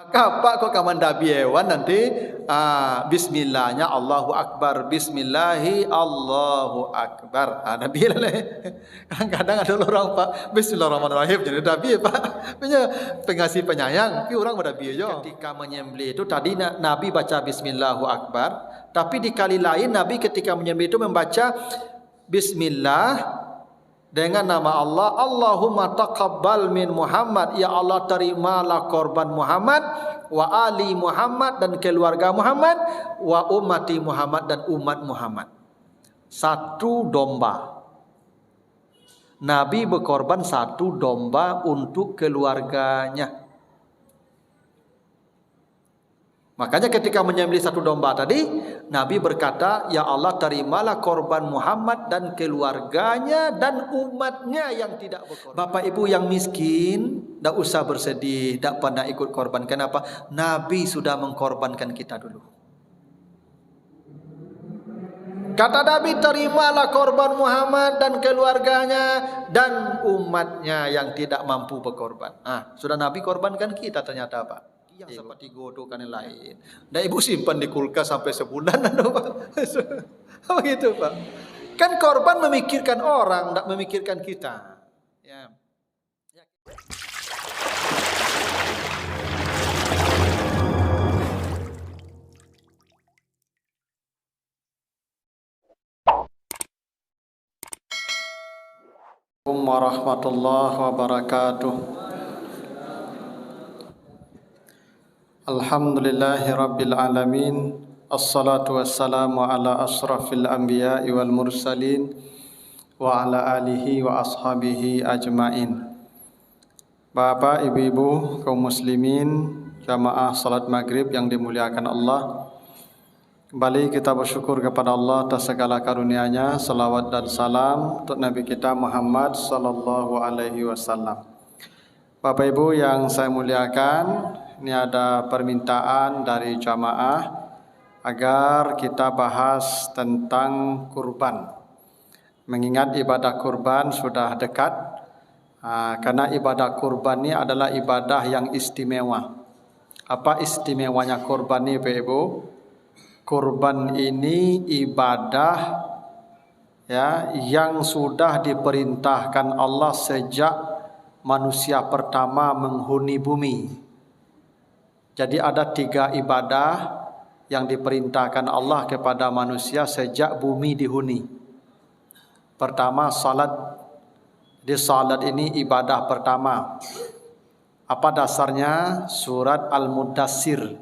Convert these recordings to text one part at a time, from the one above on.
Kapak kok kaman dabi hewan nanti bismillahnya Allahu Akbar, bismillahi Allahu Akbar. Nabi lah. Kadang ada orang Pak bismillahirrahmanirrahim jadi nabi Pak. Punya pengasih penyayang, tapi orang berdabi aja. Ketika menyembelih itu tadi Nabi baca bismillahu akbar, tapi di kali lain Nabi ketika menyembelih itu membaca bismillah dengan nama Allah, Allahumma taqabbal min Muhammad, ya Allah terimalah korban Muhammad, wa ali Muhammad dan keluarga Muhammad, wa ummati Muhammad dan umat Muhammad. Satu domba. Nabi berkorban satu domba untuk keluarganya. Makanya ketika menyembelih satu domba tadi, Nabi berkata, ya Allah terimalah korban Muhammad dan keluarganya dan umatnya yang tidak berkorban. Bapak ibu yang miskin, tidak usah bersedih, tidak pernah ikut korban. Kenapa? Nabi sudah mengkorbankan kita dulu. Kata Nabi, terimalah korban Muhammad dan keluarganya dan umatnya yang tidak mampu berkorban. Sudah Nabi korbankan kita ternyata Pak. Yang seperti godokan yang lain. Dan ibu simpan di kulkas sampai sebulan, Pak. Begitu Pak. Kan korban memikirkan orang, tidak memikirkan kita. Ya. Assalamualaikum warahmatullahi wabarakatuh. Alhamdulillahi rabbil alamin. Assalatu wassalamu ala asrafil anbiya'i wal mursalin wa ala alihi wa ashabihi ajmain. Bapak, ibu-ibu, kaum muslimin, jamaah salat maghrib yang dimuliakan Allah, kembali kita bersyukur kepada Allah atas segala karunia-Nya. Salawat dan salam untuk Nabi kita Muhammad sallallahu alaihi wasallam. Bapak Ibu yang saya muliakan, ini ada permintaan dari jamaah agar kita bahas tentang kurban. Mengingat ibadah kurban sudah dekat, karena ibadah kurban ini adalah ibadah yang istimewa. Apa istimewanya kurban ini, Bapak Ibu? Kurban ini ibadah ya yang sudah diperintahkan Allah sejak manusia pertama menghuni bumi. Jadi ada 3 ibadah yang diperintahkan Allah kepada manusia sejak bumi dihuni. Pertama salat. Di salat ini ibadah pertama. Apa dasarnya? Surat Al-Mudassir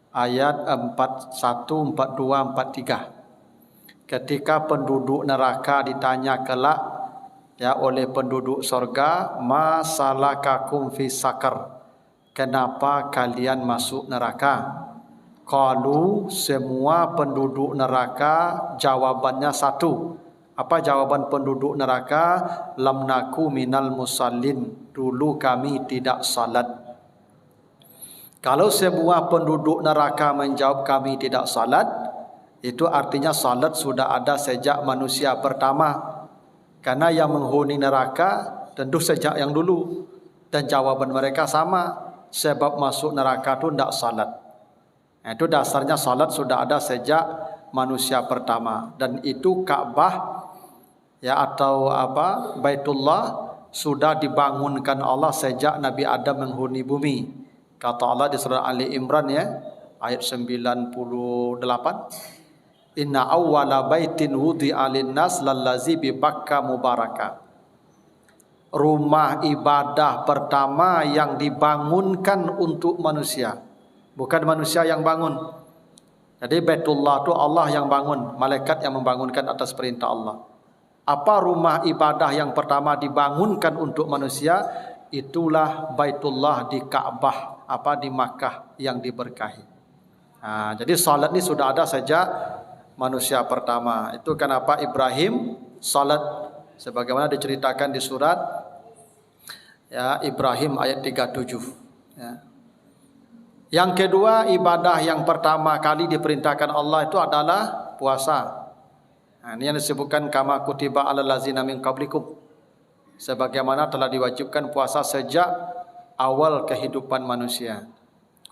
ayat 41, 42, 43. Ketika penduduk neraka ditanya kelak ya oleh penduduk sorga, ma salakakum fi sakar, kenapa kalian masuk neraka? Qalu, semua penduduk neraka jawabannya satu. Apa jawaban penduduk neraka? Lam naku minal musallin, dulu kami tidak salat. Kalau semua penduduk neraka menjawab kami tidak salat, itu artinya salat sudah ada sejak manusia pertama. Karena yang menghuni neraka tentu sejak yang dulu. Dan jawaban mereka sama, sebab masuk neraka itu tidak salat. Itu dasarnya salat sudah ada sejak manusia pertama. Dan itu Ka'bah ya atau Baitullah sudah dibangunkan Allah sejak Nabi Adam menghuni bumi. Kata Allah di surah Ali Imran ya, ayat 98. Inna awwala baitin wudi'a lin-nas lallazi bi Bakkah mubaraka. Rumah ibadah pertama yang dibangunkan untuk manusia. Bukan manusia yang bangun. Jadi Baitullah itu Allah yang bangun, malaikat yang membangunkan atas perintah Allah. Apa rumah ibadah yang pertama dibangunkan untuk manusia? Itulah Baitullah di Ka'bah, di Makkah yang diberkahi. Jadi salat ini sudah ada sejak manusia pertama. Itu kenapa Ibrahim salat sebagaimana diceritakan di surat ya Ibrahim ayat 37 ya. Yang kedua, ibadah yang pertama kali diperintahkan Allah itu adalah puasa. Ini yang disebutkan kama kutiba alal ladzina min qablikum, sebagaimana telah diwajibkan puasa sejak awal kehidupan manusia.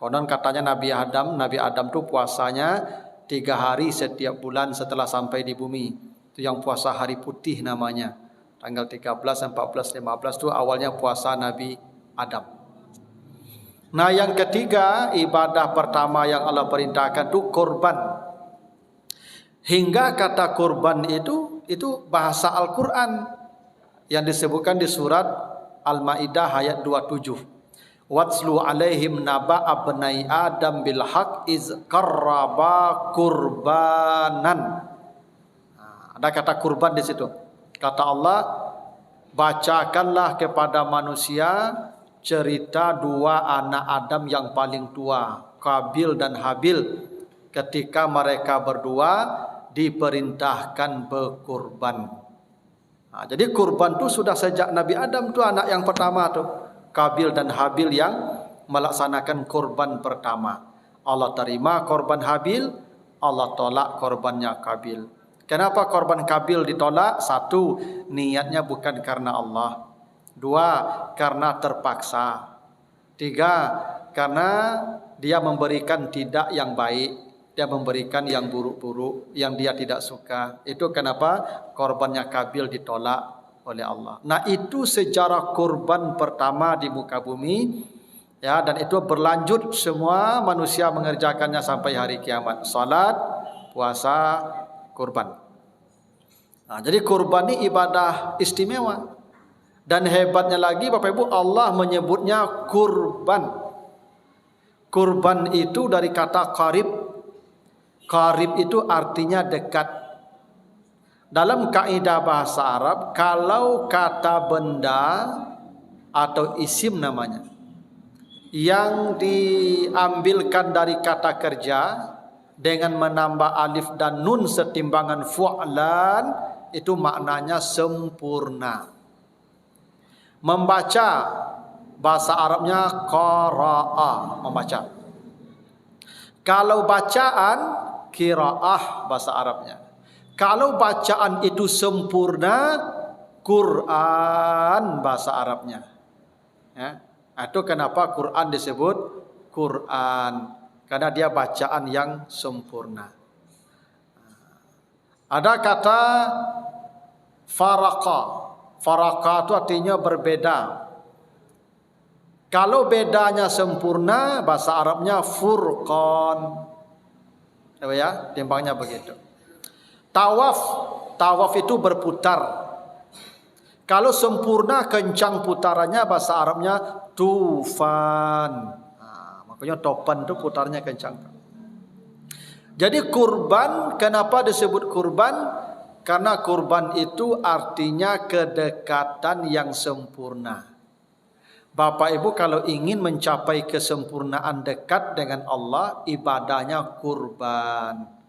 Konon katanya Nabi Adam tuh puasanya 3 hari setiap bulan setelah sampai di bumi. Itu yang puasa hari putih namanya. Tanggal 13, 14, 15 itu awalnya puasa Nabi Adam. Nah, yang ketiga, ibadah pertama yang Allah perintahkan itu kurban. Hingga kata kurban itu bahasa Al-Quran yang disebutkan di surat Al-Maidah ayat 27. Watslu alaihim naba abnai Adam bil haq iz qarraba kurbanan. Ada kata kurban di situ. Kata Allah, bacakanlah kepada manusia cerita 2 anak Adam yang paling tua, Qabil dan Habil, ketika mereka berdua diperintahkan berkurban. Jadi kurban itu sudah sejak Nabi Adam tu anak yang pertama tu, Qabil dan Habil yang melaksanakan kurban pertama. Allah terima korban Habil, Allah tolak korbannya Qabil. Kenapa korban Qabil ditolak? 1, niatnya bukan karena Allah. 2, karena terpaksa. 3, karena dia memberikan tidak yang baik. Dia memberikan yang buruk-buruk, yang dia tidak suka. Itu kenapa korbannya Qabil ditolak oleh Allah. Nah, itu sejarah kurban pertama di muka bumi. Ya, dan itu berlanjut semua manusia mengerjakannya sampai hari kiamat. Salat, puasa, kurban. Nah, jadi kurban ini ibadah istimewa. Dan hebatnya lagi Bapak Ibu, Allah menyebutnya kurban. Kurban itu dari kata qarib. Qarib itu artinya dekat. Dalam kaidah bahasa Arab, kalau kata benda atau isim namanya yang diambilkan dari kata kerja dengan menambah alif dan nun setimbangan fu'lan, itu maknanya sempurna. Membaca, bahasa Arabnya qara'a, membaca. Kalau bacaan, qiraah bahasa Arabnya. Kalau bacaan itu sempurna, Quran bahasa Arabnya. Ya. Itu kenapa Quran disebut Quran, karena dia bacaan yang sempurna. Ada kata faraka. Faraka itu artinya berbeda. Kalau bedanya sempurna, bahasa Arabnya furqan. Ya, timbangnya begitu. Tawaf itu berputar. Kalau sempurna kencang putarannya, bahasa Arabnya tufan. Makanya topan itu putarnya kencang. Jadi kurban, kenapa disebut kurban? Karena kurban itu artinya kedekatan yang sempurna. Bapak Ibu kalau ingin mencapai kesempurnaan dekat dengan Allah, ibadahnya kurban.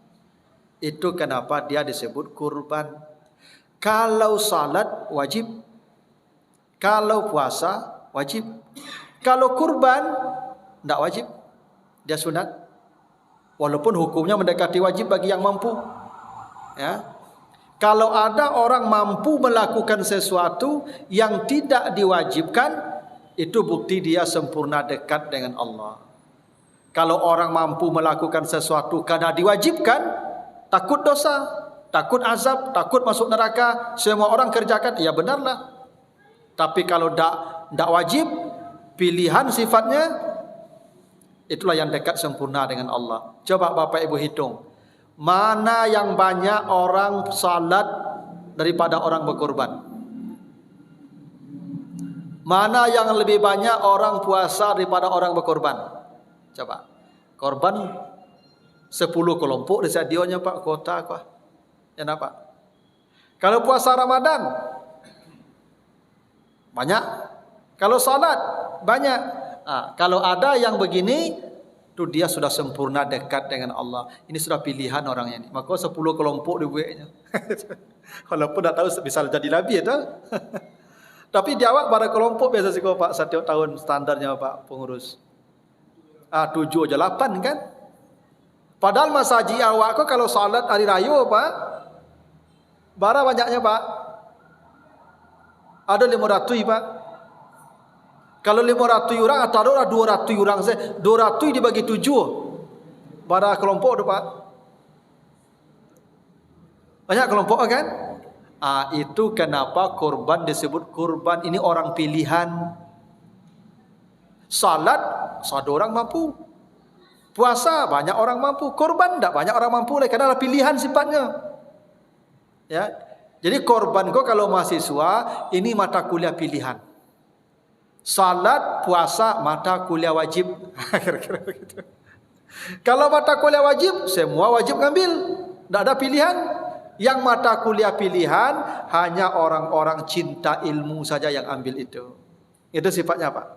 Itu kenapa dia disebut kurban. Kalau salat wajib, kalau puasa wajib. Kalau kurban tidak wajib, dia sunat. Walaupun hukumnya mendekati wajib bagi yang mampu. Ya. Kalau ada orang mampu melakukan sesuatu yang tidak diwajibkan, itu bukti dia sempurna dekat dengan Allah. Kalau orang mampu melakukan sesuatu karena diwajibkan, takut dosa, takut azab, takut masuk neraka, semua orang kerjakan, ya benarlah. Tapi kalau tidak wajib, pilihan sifatnya, itulah yang dekat sempurna dengan Allah. Coba Bapak Ibu hitung, mana yang banyak orang salat daripada orang berkorban? Mana yang lebih banyak orang puasa daripada orang berkorban? Coba. Korban 10 kelompok di stadionnya Pak, kota kah? Ya Pak. Kalau puasa Ramadan banyak. Kalau salat banyak. Kalau ada yang begini, itu dia sudah sempurna dekat dengan Allah. Ini sudah pilihan orangnya ini. Maka 10 kelompok dibuatnya. Walaupun tak tahu bisa jadi nabi itu. Tapi di awak pada kelompok biasa sih Pak, setiap tahun standarnya Pak pengurus. 7 aja 8 kan. Padahal masa haji awak kok kalau salat hari raya Pak, bara banyaknya Pak. Ada 500 Pak. Kalau 500 orang atau ada 200 orang saja, 200 dibagi 7. Pada kelompok tu Pak. Banyak kelompok kan? Itu kenapa korban disebut korban. Ini orang pilihan. Salat, satu orang mampu. Puasa, banyak orang mampu. Korban, tak banyak orang mampu. Kerana pilihan sifatnya. Ya, jadi korban kau kalau mahasiswa, ini mata kuliah pilihan. Salat, puasa, mata kuliah wajib. Kira-kira begitu. Kalau mata kuliah wajib, semua wajib ngambil. Tak ada pilihan. Yang mata kuliah pilihan, hanya orang-orang cinta ilmu saja yang ambil itu. Itu sifatnya Pak.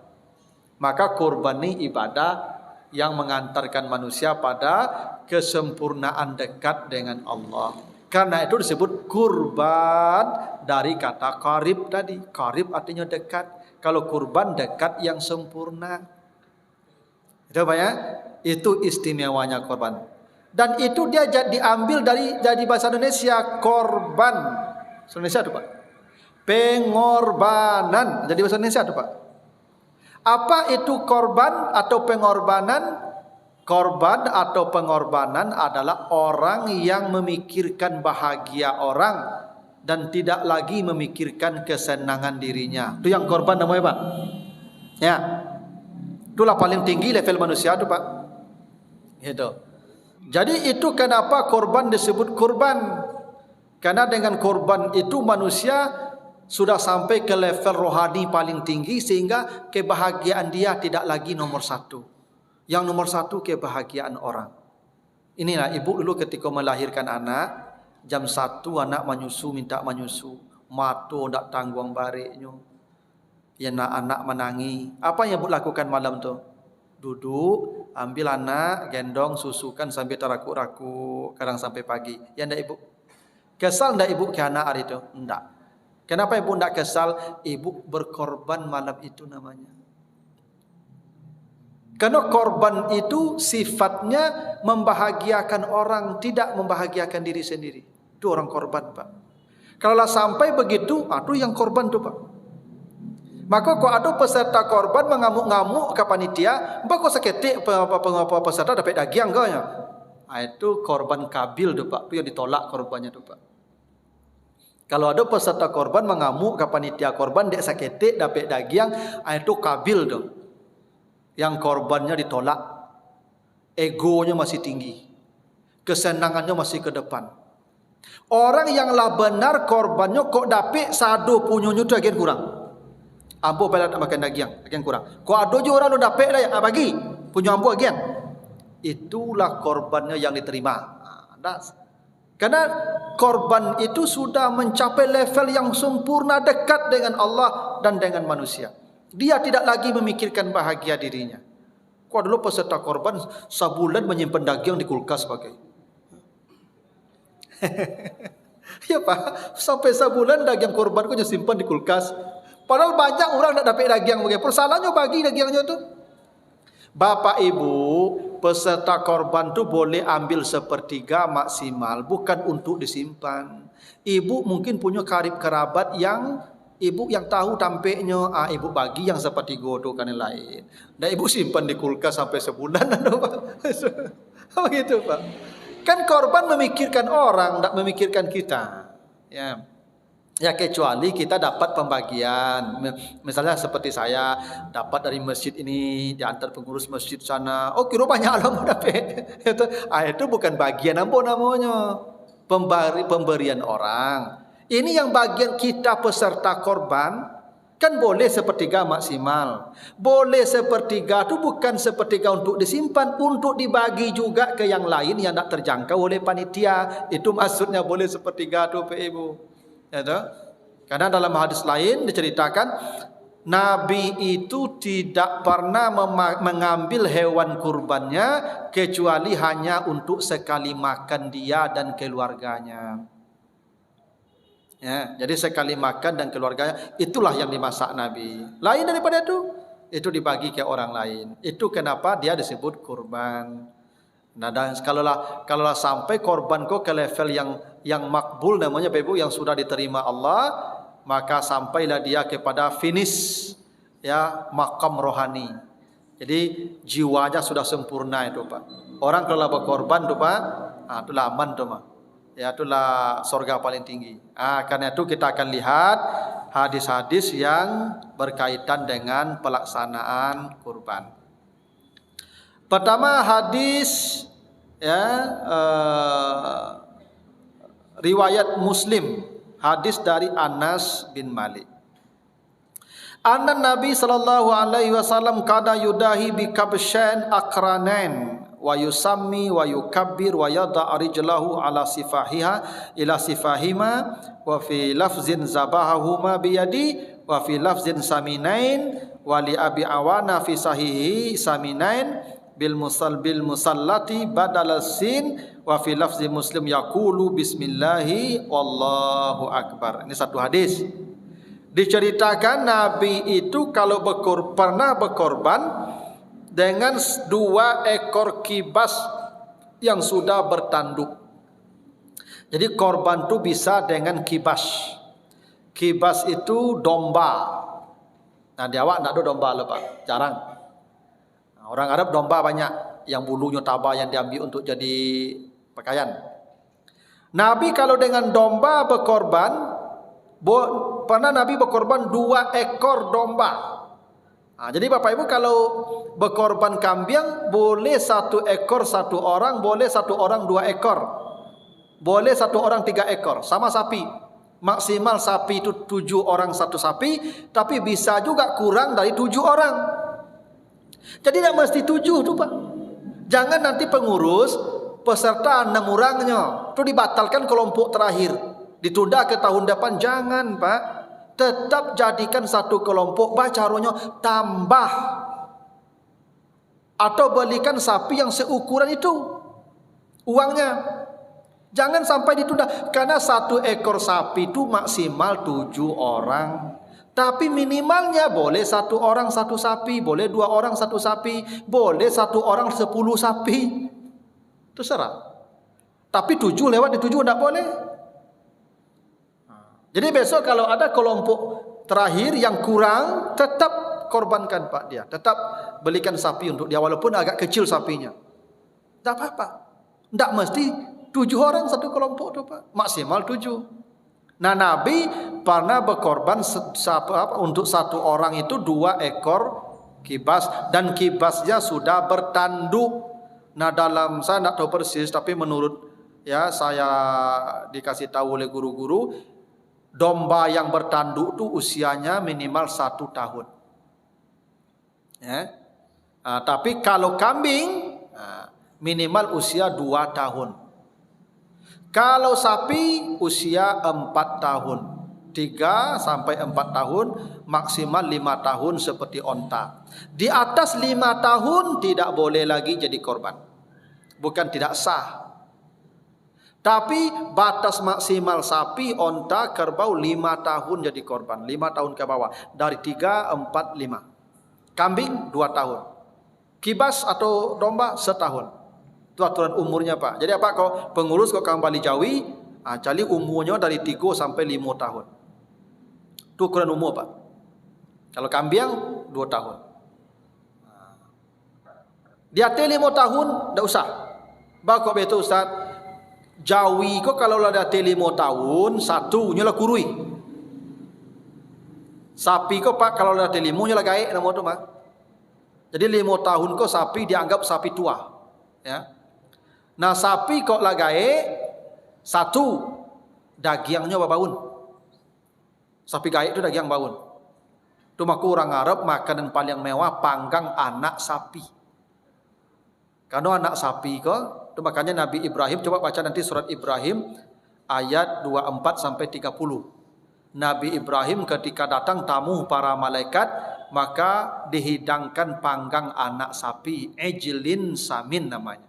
Maka korban ini ibadah yang mengantarkan manusia pada kesempurnaan dekat dengan Allah. Karena itu disebut kurban dari kata qarib tadi. Qarib artinya dekat. Kalau kurban dekat yang sempurna. Itu Pak ya? Itu istimewanya korban. Dan itu dia diambil dari bahasa Indonesia korban. Bahasa Indonesia itu Pak. Pengorbanan. Jadi bahasa Indonesia itu Pak. Apa itu korban atau pengorbanan? Korban atau pengorbanan adalah orang yang memikirkan bahagia orang dan tidak lagi memikirkan kesenangan dirinya. Itu yang korban namanya Pak. Ya. Itulah paling tinggi level manusia itu Pak. Gitu. Jadi itu kenapa korban disebut korban. Karena dengan korban itu manusia sudah sampai ke level rohani paling tinggi sehingga kebahagiaan dia tidak lagi nomor satu. Yang nomor satu kebahagiaan orang. Inilah ibu dulu ketika melahirkan anak, jam 1 anak menyusu, minta menyusu. Mato tak tanggung bariknya. Ya anak menangi. Apa yang ibu lakukan malam tu? Duduk, ambil anak, gendong, susukan sampai terakuk-rakuk, kadang sampai pagi. Ya ndak ibu? Kesal ndak ibu ke anak hari itu? Ndak. Kenapa ibu ndak kesal? Ibu berkorban malam itu namanya. Karena korban itu sifatnya membahagiakan orang, tidak membahagiakan diri sendiri. Itu orang korban Pak. Kalau sampai begitu, itu yang korban tu Pak. Maka kalau ada peserta korban mengamuk-ngamuk ke panitia, mbak kok seketik peserta dapat daging kau ya? Itu korban kabil tu Pak. Itu yang ditolak korbannya tu Pak. Kalau ada peserta korban mengamuk ke panitia korban, dia seketik dapat daging, itu kabil tu. Yang korbannya ditolak. Egonya masih tinggi. Kesenangannya masih ke depan. Orang yang lah benar korbannya kok dapat sadu punyunya tu agen kurang. Ambo pada nak makan daging kurang. Kau ada je orang lu dapat lah ya, bagi punya ambo agian. Itulah korbannya yang diterima. Karena korban itu sudah mencapai level yang sempurna dekat dengan Allah dan dengan manusia. Dia tidak lagi memikirkan bahagia dirinya. Kau dulu peserta korban sebulan menyimpan daging di kulkas pakai. Ya Pak, sampai sebulan daging korban kau simpan di kulkas. Padahal banyak orang nak dapat daging bagi. Persoalannya bagi dagingnya tu. Bapak ibu, peserta korban tu boleh ambil 1/3 maksimal. Bukan untuk disimpan. Ibu mungkin punya karib kerabat yang ibu yang tahu tampeknya. Ibu bagi yang 1/3 tu kan yang lain. Dan ibu simpan di kulkas sampai sebulan. Begitu Pak. Kan korban memikirkan orang, tak memikirkan kita. Ya. Ya kecuali kita dapat pembagian. Misalnya seperti saya dapat dari masjid ini, diantar pengurus masjid sana. Oh kira banyak lah mau dapat. Itu bukan bagian apa namanya. Pemberian orang. Ini yang bagian kita peserta korban. Kan boleh 1/3 maksimal. Boleh 1/3 itu bukan 1/3 untuk disimpan. Untuk dibagi juga ke yang lain yang tak terjangkau oleh panitia. Itu maksudnya boleh 1/3 itu Pak Ibu. Ya, karena dalam hadis lain diceritakan Nabi itu tidak pernah mengambil hewan kurbannya kecuali hanya untuk sekali makan dia dan keluarganya. Ya, jadi sekali makan dan keluarganya itulah yang dimasak Nabi. Lain daripada itu dibagi ke orang lain. Itu kenapa dia disebut kurban. Nah, dan kalaulah sampai korban kau ke level yang makbul namanya Ibu, yang sudah diterima Allah, maka sampailah dia kepada finish ya makam rohani. Jadi jiwanya sudah sempurna itu Pak. Orang kalau berkorban tuh Pak, itulah aman tuh Pak. Ya itulah surga paling tinggi. Karena itu kita akan lihat hadis-hadis yang berkaitan dengan pelaksanaan kurban. Pertama hadis ya riwayat Muslim, hadis dari Anas bin Malik. Anna Nabi sallallahu alaihi wasallam kada yudahi bi kabshan akranan wa yusammi wa yukabbir wa yada rijlahu ala sifahiha ila sifahima wa fi lafzin zabahahuma bi yadi wa fi lafzin saminain wa li abi awana fi sahihi saminain bil musallati badal sin wa fi lafzi Muslim yaqulu bismillahi wallahu akbar. Ini satu hadis. Diceritakan Nabi itu kalau pernah berkorban dengan 2 ekor kibas yang sudah bertanduk. Jadi korban itu bisa dengan kibas. Kibas itu domba. Nah di awak tidak ada domba loh Pak, jarang. Nah, orang Arab domba banyak, yang bulunya tabah yang diambil untuk jadi pakaian. Nabi kalau dengan domba berkorban, pernah Nabi berkorban 2 ekor domba. Jadi Bapak Ibu kalau berkorban kambing boleh 1 ekor 1 orang, boleh 1 orang 2 ekor, boleh 1 orang 3 ekor. Sama sapi, maksimal sapi itu 7 orang 1 sapi, tapi bisa juga kurang dari 7 orang. Jadi tidak mesti 7 tuh Pak. Jangan nanti pengurus peserta 6 orangnya itu dibatalkan kelompok terakhir, ditunda ke tahun depan. Jangan Pak, tetap jadikan 1 kelompok. Caranya tambah atau belikan sapi yang seukuran itu uangnya. Jangan sampai ditunda, karena 1 ekor sapi itu maksimal 7 orang, tapi minimalnya boleh 1 orang 1 sapi, boleh 2 orang 1 sapi, boleh 1 orang 10 sapi, terserah. Tapi 7 lewat di 7 tidak boleh. Jadi besok kalau ada kelompok terakhir yang kurang, tetap korbankan Pak dia. Tetap belikan sapi untuk dia walaupun agak kecil sapinya. Tidak apa-apa. Tidak mesti 7 orang 1 kelompok itu Pak. Maksimal 7. Nah Nabi pernah berkorban untuk 1 orang itu 2 ekor kibas, dan kibasnya sudah bertanduk. Nah dalam, saya tidak tahu persis, tapi menurut ya saya dikasih tahu oleh guru-guru, domba yang bertanduk itu usianya minimal 1 tahun. Ya. Tapi kalau kambing minimal usia 2 tahun. Kalau sapi usia 4 tahun. 3 sampai 4 tahun, maksimal 5 tahun seperti onta. Di atas 5 tahun tidak boleh lagi jadi korban. Bukan tidak sah. Tapi batas maksimal sapi, onta, kerbau 5 tahun jadi korban. 5 tahun ke bawah. Dari 3, 4, 5. Kambing 2 tahun. Kibas atau domba setahun. Itu aturan umurnya Pak. Jadi apa kau pengurus kau kembali Jawi, jadi umurnya dari 3 sampai 5 tahun. Itu ukuran umur Pak. Kalau kambing 2 tahun. Di atas 5 tahun tidak usah. Bakok betul Ustaz. Jawi kok kalau ada 5 tahun, 1 nyala kurui. Sapi kok Pak kalau ada 5 nyala gaek nama tu Pak. Jadi 5 tahun kok sapi dianggap sapi tua. Ya. Nah sapi kok lah gaek 1 dagingnya babaun. Sapi gaek itu daging baun. Itu maka orang Arab makanan paling mewah panggang anak sapi. Karena anak sapi kok, itu makanya Nabi Ibrahim, coba baca nanti surat Ibrahim ayat 24 sampai 30. Nabi Ibrahim ketika datang tamu para malaikat, maka dihidangkan panggang anak sapi, ejlin samin namanya.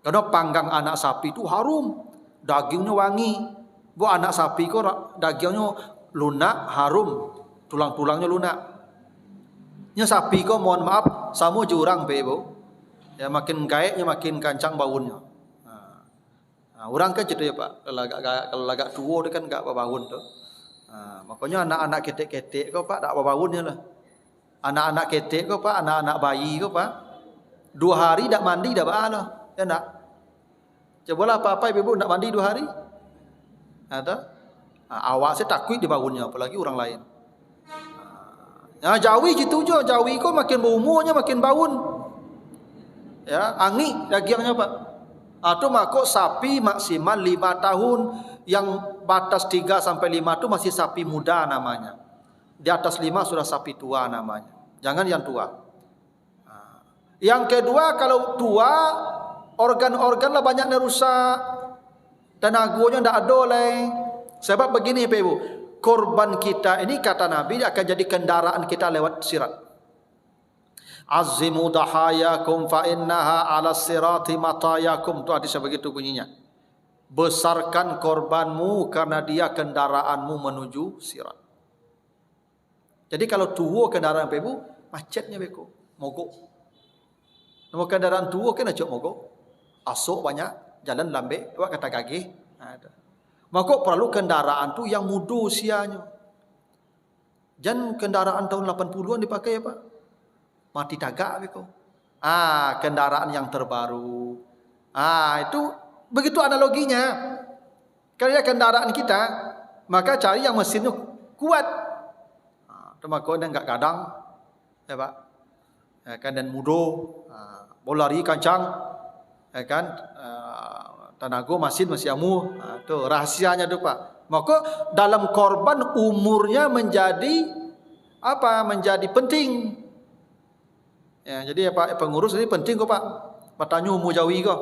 Karena panggang anak sapi itu harum, dagingnya wangi. Bu anak sapi kok dagingnya lunak, harum, tulang-tulangnya lunak. Nya sapi kok mohon maaf, samu jurang be bu. Ya makin gaeknya makin kancang baunnya. Nah, orang kan gitu ya Pak. Kalau agak tua dia kan enggak baun tuh. Makanya anak-anak ketek-ketek kok Pak tak baunnya lah. Anak-anak ketek ke Pak, anak-anak bayi ke Pak. 2 hari tak mandi dah balah. Ya tak? Cobalah apa-apa ibu nak mandi 2 hari. Ada? Awak saya takut di bangunnya, apalagi orang lain. Jawi gitu je, Jawi kau makin berumurnya makin bangun. Ya, angin dagingnya Pak. Atau makok sapi maksimal 5 tahun, yang batas 3 sampai 5 tu masih sapi muda namanya. Di atas 5 sudah sapi tua namanya. Jangan yang tua. Yang kedua, kalau tua organ-organ lah banyak yang rusak, tenaganya ndak ada leh. Sebab begini Pak Ibu, korban kita ini kata Nabi akan jadi kendaraan kita lewat sirat. Azimu dahayakum fa innaha ala sirati matayakum. Itu hadisnya begitu bunyinya. Besarkan korbanmu karena dia kendaraanmu menuju sirat. Jadi kalau tua kendaraan Pak Ibu, macetnya beko, mogok. Nama kendaraan tua kan acok mogok. Asok banyak, jalan lambe, awak kata gagih. Ada. Maka perlu kendaraan tu yang muda usianya. Jangan kendaraan tahun 80-an dipakai Pak. Mati tagak beko. Kendaraan yang terbaru. Itu begitu analoginya. Kalau kendaraan kita, maka cari yang mesinnya kuat. Maka dia enggak kadang, ya Pak. Ya kan, dan muda, bola lari kancang, ya kan, tenaga mesin masih amu. Tu rahasianya tu Pak. Maka dalam korban umurnya menjadi apa? Menjadi penting. Ya, jadi Pak pengurus ini penting kok Pak. Bertanya umur Jawi kok.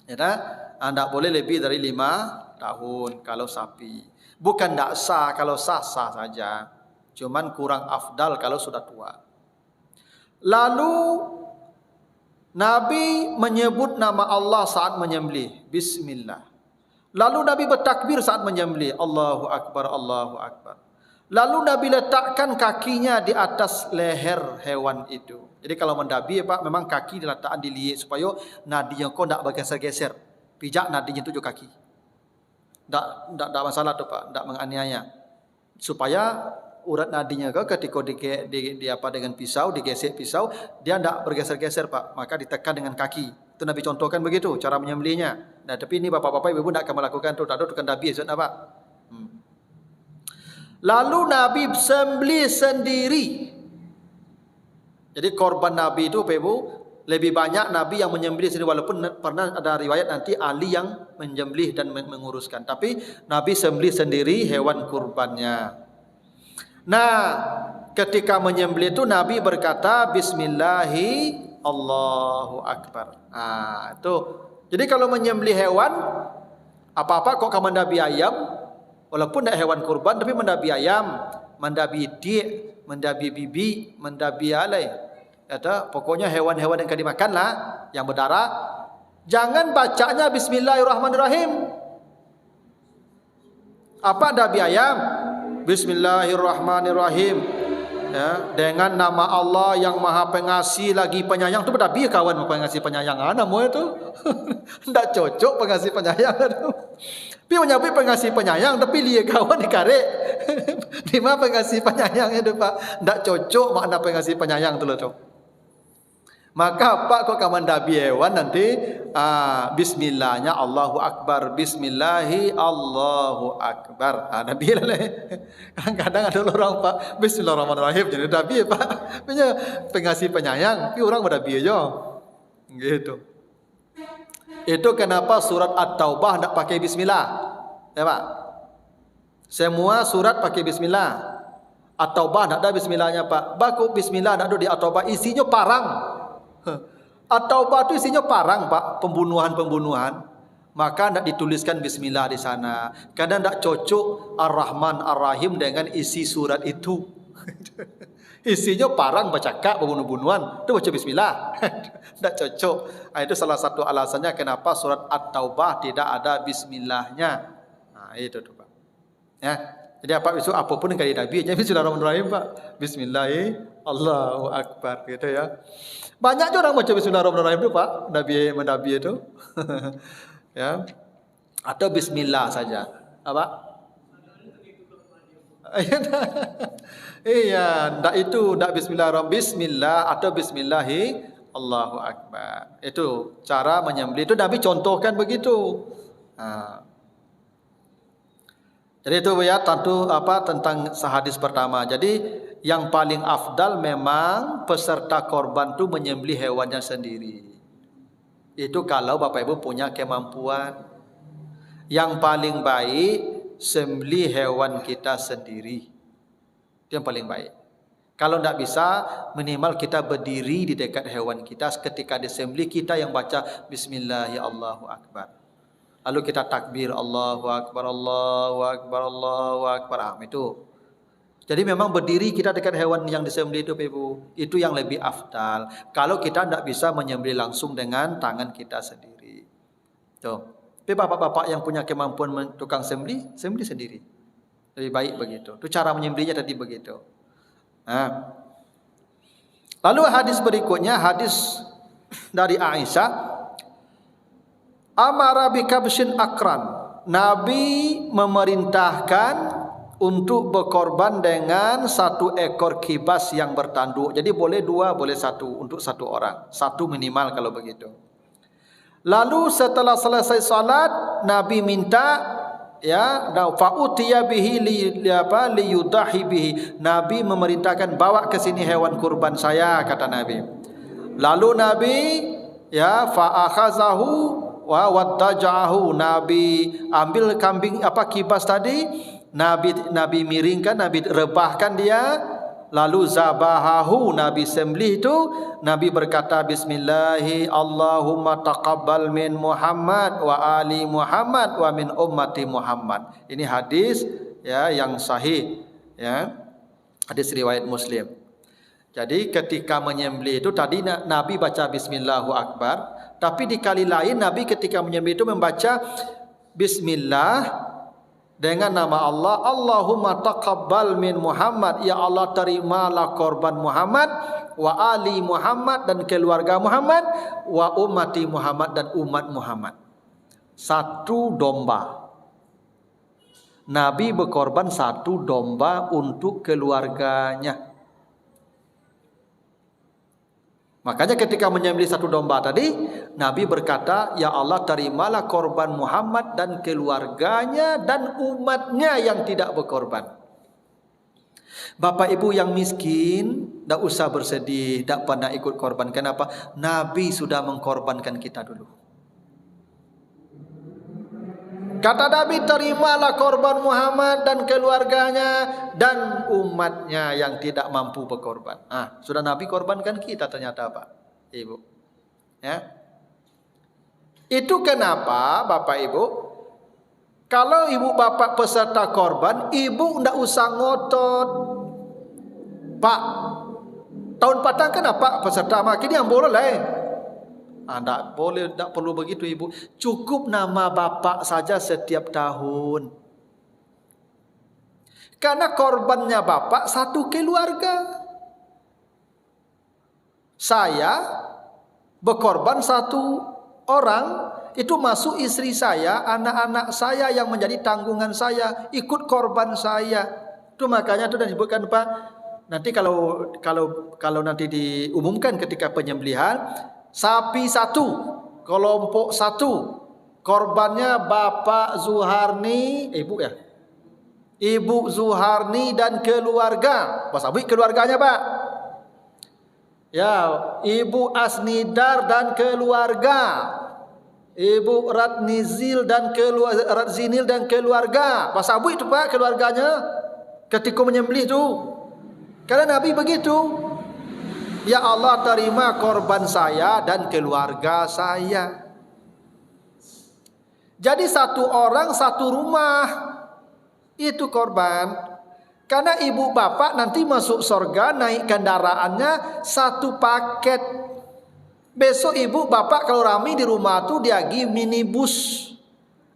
Ya tak? Tidak boleh lebih dari 5 tahun kalau sapi. Bukan tidak sah, kalau sah-sah saja. Cuman kurang afdal kalau sudah tua. Lalu Nabi menyebut nama Allah saat menyembelih, bismillah. Lalu Nabi bertakbir saat menyembelih, Allahu akbar, Allahu akbar. Lalu Nabi letakkan kakinya di atas leher hewan itu. Jadi kalau mendabi Pak, memang kaki diletakkan di liik supaya nadinya kau tidak bergeser-geser. Pijak nadinya itu juga kaki. Tak masalah tu Pak, tak menganiaya. Supaya urat nadinya kau ketika di apa dengan pisau, digesek pisau, dia tidak bergeser-geser Pak, maka ditekan dengan kaki. Itu Nabi contohkan begitu cara menyembelihnya. Nah, tapi ini bapak-bapak ibu tidak akan melakukan itu, tak ada tukang Nabi Zat Pak. Lalu Nabi sembelih sendiri. Jadi korban Nabi itu Pak Ibu, lebih banyak Nabi yang menyembelih sendiri, walaupun pernah ada riwayat nanti Ali yang menyembelih dan menguruskan, tapi Nabi sembelih sendiri hewan kurbannya. Nah, ketika menyembelih itu Nabi berkata bismillahi Allahu akbar. Itu. Jadi kalau menyembelih hewan apa-apa kok kamu mendabi ayam, walaupun tidak hewan kurban tapi mendabi ayam, mendabi dik, mendabi bibi, mendabi alai. Kata pokoknya hewan-hewan yang akan dimakanlah yang berdarah, jangan bacanya bismillahirrahmanirrahim. Apa dabi ayam? Bismillahirrahmanirrahim. Ya, dengan nama Allah yang Maha Pengasih lagi Penyayang. Tu berdabi kawan pengasih penyayang. Nama itu tidak cocok pengasih penyayang itu. Tapi menyebut pengasih penyayang, tapi dia kawan dikarek. Di mana pengasih penyayang itu Pak? Tidak cocok makna pengasih penyayang tu lah tu. Maka Pak kok kaman dabi hewan nanti bismillahnya Allahu akbar, bismillahi Allahu akbar. Nabi lah. Kadang-kadang ada orang Pak bismillahirrahmanirrahim jadi nabi Pak. Punya pengasih penyayang, tapi orang berdabi aja. Gitu. Itu kenapa surat At-Taubah tidak pakai bismillah. Ya Pak. Semua surat pakai bismillah. At-Taubah tidak ada bismillahnya Pak. Baku bismillah tidak ada di At-Taubah, isinya parang. At-Taubah itu isinya parang Pak, pembunuhan. Maka tidak dituliskan bismillah di sana. Karena tidak cocok Ar-Rahman Ar-Rahim dengan isi surat itu. Isinya parang bercakap pembunuhan, itu baca bismillah. Tidak cocok. Itu salah satu alasannya kenapa surat At-Taubah tidak ada bismillahnya. Itu tuh Pak. Ya. Jadi apapun yang kali Nabi, jadi bismillahirrahmanirrahim Pak. Bismillahirrahmanirrahim, Allahu akbar gitu ya. Banyak orang baca bismillahirrahmanirrahim itu Pak, Nabi itu. Ya. Atau bismillah saja. Apa? Iya, ndak itu, ndak bismillah atau bismillahi Allahu akbar. Itu cara menyembelih itu Nabi contohkan begitu. Nah, jadi itu ya tentu tentang hadis pertama. Jadi yang paling afdal memang peserta korban itu menyembelih hewannya sendiri. Itu kalau Bapak Ibu punya kemampuan. Yang paling baik sembelih hewan kita sendiri. Itu yang paling baik. Kalau tidak bisa, minimal kita berdiri di dekat hewan kita. Ketika disembelih kita yang baca Bismillah ya Allahu Akbar. Lalu kita takbir Allahu Akbar, Allahu Akbar, Allahu Akbar. Itu. Jadi memang berdiri kita dekat hewan yang disembelih itu, Ibu. Itu yang lebih afdal. Kalau kita tidak bisa menyembelih langsung dengan tangan kita sendiri. Tuh. Tapi bapak-bapak yang punya kemampuan tukang sembelih sendiri. Lebih baik begitu. Itu cara menyembelihnya tadi begitu. Nah. Lalu hadis berikutnya, hadis dari Aisyah. Amara bi kabshin akran. Nabi memerintahkan untuk berkorban dengan satu ekor kibas yang bertanduk. Jadi boleh dua, boleh satu untuk satu orang. Satu minimal kalau begitu. Lalu setelah selesai salat, Nabi minta ya, fa'utiya bihi liyudahi bihi. Nabi memerintahkan bawa ke sini hewan kurban saya, kata Nabi. Lalu Nabi ya fa'akhazahu wa waddaja'ahu. Nabi ambil kambing kibas tadi, Nabi miringkan, Nabi rebahkan dia. Lalu zabahahu, Nabi sembelih itu. Nabi berkata Bismillahi Allahumma taqabbal min Muhammad wa ali Muhammad wa min ummati Muhammad. Ini hadis ya yang sahih ya. Hadis riwayat Muslim. Jadi ketika menyembelih itu tadi Nabi baca Bismillahu Akbar, tapi di kali lain Nabi ketika menyembelih itu membaca Bismillah dengan nama Allah, Allahumma taqabbal min Muhammad, ya Allah terimalah korban Muhammad, wa ali Muhammad dan keluarga Muhammad, wa ummati Muhammad dan umat Muhammad. Satu domba. Nabi berkorban satu domba untuk keluarganya. Makanya ketika menyembelih satu domba tadi, Nabi berkata, ya Allah terimalah korban Muhammad dan keluarganya dan umatnya yang tidak berkorban. Bapak ibu yang miskin, tidak usah bersedih, tidak pernah ikut korban. Kenapa? Nabi sudah mengkorbankan kita dulu. Kata Nabi, terimalah korban Muhammad dan keluarganya dan umatnya yang tidak mampu berkorban. Sudah Nabi korbankan kita ternyata Pak, Ibu. Ya. Itu kenapa Bapak Ibu, kalau ibu bapak peserta korban, ibu tidak usah ngotot. Pak, tahun patang kenapa peserta makin yang boleh lah. Tidak boleh, tidak perlu begitu ibu. Cukup nama bapak saja setiap tahun. Karena korbannya bapak satu keluarga. Saya berkorban satu orang, itu masuk istri saya, anak-anak saya yang menjadi tanggungan saya, ikut korban saya. Itu makanya itu disebutkan Pak. Nanti kalau nanti diumumkan ketika penyembelihan, sapi satu, kelompok satu, korbannya Bapak Zuharni, Ibu Zuharni dan keluarga. Pas Abu keluarganya Pak. Ya, Ibu Asnidar dan keluarga. Ibu Ratnizil dan Ratzinil dan keluarga. Pas Abu itu Pak keluarganya ketika menyembelih itu. Karena Nabi begitu. Ya Allah terima korban saya dan keluarga saya. Jadi satu orang satu rumah itu korban. Karena ibu bapak nanti masuk surga naik kendaraannya satu paket. Besok ibu bapak kalau rame di rumah tuh diagi minibus.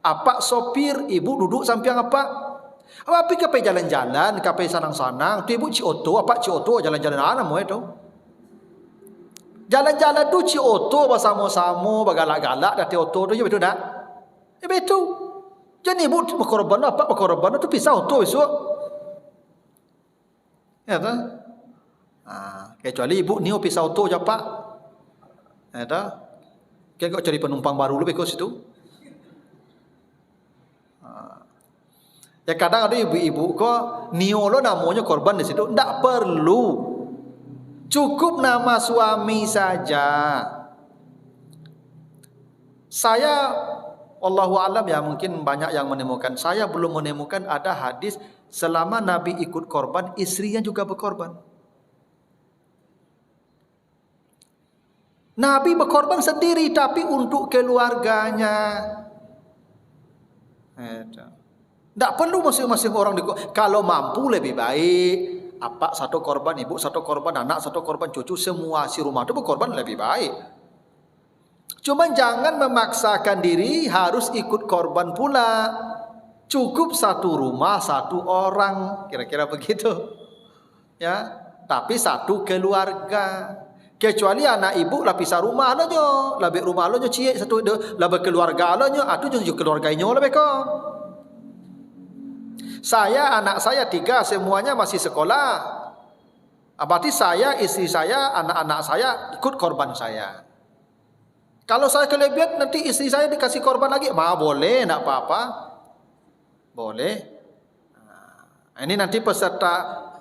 Apa sopir ibu duduk samping apa? Apa ke jalan-jalan, ke sanang-sanang. Tu ibu Cioto, jalan-jalan anak mau itu. Jalan-jalan tu Cioto bersama-sama bagalak-galak dah Cioto tu je betul tak? Betul. Jadi ibu berkorban apa? Berkorban tu pisau tu besok. Ya toh? Kecuali ibu ni pisau tu je pak. Ya toh? Kau cari penumpang baru lebih kau situ. Ya kadang ada ibu-ibu kok nio lo namanya korban di situ, tidak perlu, cukup nama suami saja. Saya, wallahu alam ya, mungkin banyak yang menemukan. Saya belum menemukan ada hadis selama Nabi ikut korban, istrinya juga berkorban. Nabi berkorban sendiri tapi untuk keluarganya. Tidak perlu masing-masing orang kalau mampu lebih baik. Apa satu korban, ibu satu korban, anak satu korban, cucu semua si rumah itu berkorban lebih baik. Cuma jangan memaksakan diri harus ikut korban pula. Cukup satu rumah satu orang, kira-kira begitu. Ya, tapi satu keluarga. Kecuali anak ibu lapisa rumah aja, labik rumah aja cie satu de, labik keluarga aja, atu juga keluarganya lebih kok. Saya, anak saya 3 semuanya masih sekolah. Berarti saya, istri saya, anak-anak saya ikut korban saya. Kalau saya kelebihan nanti istri saya dikasih korban lagi, boleh, tidak apa-apa. Boleh. Ini nanti peserta,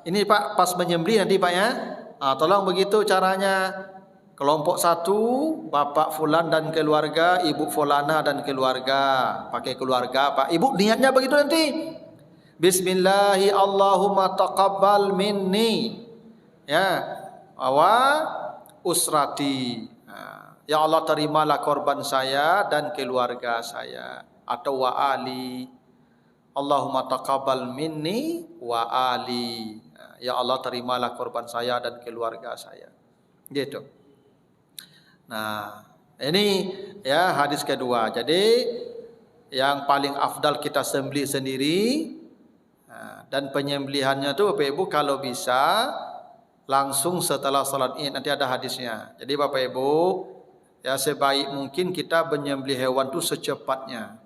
ini Pak pas menyembelih nanti Pak ya. Tolong begitu caranya. Kelompok 1, bapak fulan dan keluarga, ibu fulana dan keluarga. Pakai keluarga Pak. Ibu niatnya begitu nanti. Bismillahi Allahumma taqabbal minni ya wa usrati. Ya Allah terimalah korban saya dan keluarga saya. Atau wa ali. Allahumma taqabbal minni wa ali. Ya Allah terimalah korban saya dan keluarga saya. Gitu. Nah, ini ya hadis kedua. Jadi yang paling afdal kita sembelih sendiri. Dan penyembelihannya itu Bapak Ibu kalau bisa langsung setelah salat Id, nanti ada hadisnya. Jadi Bapak Ibu ya sebaik mungkin kita menyembelih hewan itu secepatnya.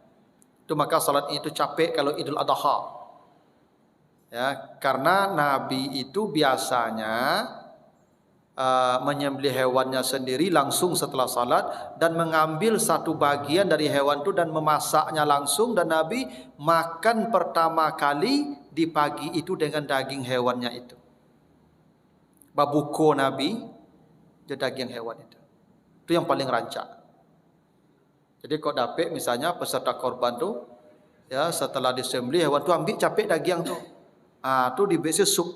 Itu maka salat Id itu capek kalau Idul Adha. Ya, karena Nabi itu biasanya menyembelih hewannya sendiri langsung setelah salat dan mengambil satu bagian dari hewan itu dan memasaknya langsung, dan Nabi makan pertama kali di pagi itu dengan daging hewannya itu. Babuko Nabi di daging hewan itu. Itu yang paling rancak. Jadi kok dapet misalnya peserta korban tuh ya setelah disembelih hewan tuh ambil capek daging tuh. Tuh dibesi sup.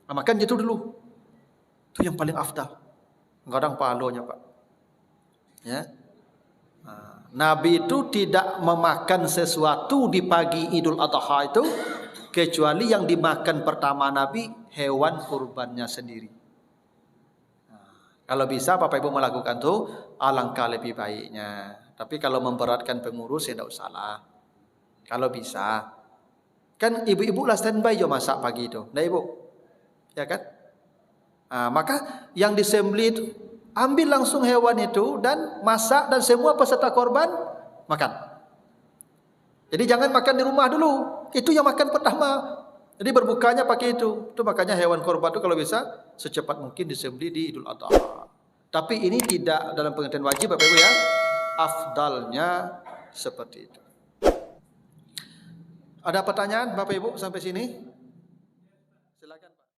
Makan gitu dulu. Itu yang paling afdal. Kadang pahalanya Pak. Ya. Nabi itu tidak memakan sesuatu di pagi Idul Adha itu kecuali yang dimakan pertama Nabi hewan kurbannya sendiri. Kalau bisa Bapak Ibu melakukan tuh alangkah lebih baiknya. Tapi kalau memberatkan pengurus ya tidak usah lah. Kalau bisa. Kan ibu-ibu lah standby jo masak pagi itu. Nah Ibu. Ya kan? Maka yang disembelih itu ambil langsung hewan itu dan masak, dan semua peserta korban makan. Jadi jangan makan di rumah dulu. Itu yang makan pertama. Jadi berbukanya pakai itu. Itu makanya hewan korban itu kalau bisa secepat mungkin disembelih di Idul Adha. Tapi ini tidak dalam pengertian wajib Bapak Ibu ya. Afdalnya seperti itu. Ada pertanyaan Bapak Ibu sampai sini?